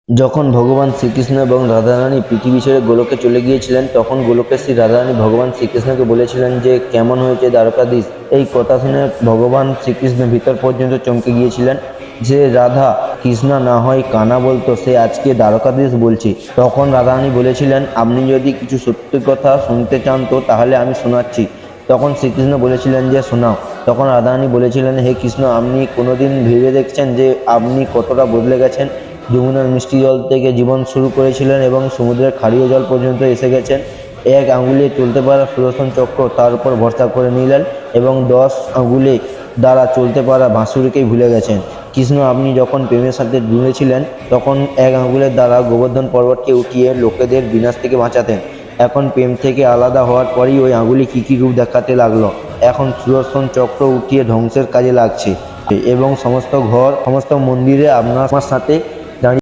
যখন ভগবান শ্রীকৃষ্ণ এবং রাধারানী পৃথিবী ছেড়ে গোলকে চলে গিয়েছিলেন, তখন গোলকের শ্রী রাধারানী ভগবান শ্রীকৃষ্ণকে বলেছিলেন যে কেমন হয়েছে দ্বারকাধীশ। এই কথা শুনে ভগবান শ্রীকৃষ্ণ ভিতর পর্যন্ত চমকে গিয়েছিলেন যে রাধা কৃষ্ণা না হয় কানা বলতো, সে আজকে দ্বারকাধীশ বলছে। তখন রাধারানী বলেছিলেন, আপনি যদি কিছু সত্যি কথা শুনতে চান তো তাহলে আমি শোনাচ্ছি। তখন শ্রীকৃষ্ণ বলেছিলেন যে শোনাও। তখন রাধারানী বলেছিলেন, হে কৃষ্ণ, আপনি কোনোদিন ভেবে দেখছেন যে আপনি কতটা বদলে গেছেন? যমুনার মিষ্টি জল থেকে জীবন শুরু করেছিলেন এবং সমুদ্রের ক্ষারীয় জল পর্যন্ত এসে গেছেন। এক আঙুলে চলতে পারা সুদর্শন চক্র তার উপর ভরসা করে নিলেন এবং 10 আঙুলে দ্বারা চলতে পারা বাঁশুরিকেই ভুলে গেছেন। কৃষ্ণ, আপনি যখন প্রেমের সাথে জুড়েছিলেন তখন এক আঙুলের দ্বারা গোবর্ধন পর্বতকে উঠিয়ে লোকেদের বিনাশ থেকে বাঁচাতেন। এখন প্রেম থেকে আলাদা হওয়ার পরই ওই আঙুলে কী রূপ দেখাতে লাগলো। এখন সুদর্শন চক্র উঠিয়ে ধ্বংসের কাজে লাগছে এবং সমস্ত ঘর, সমস্ত মন্দিরে আপনার সাথে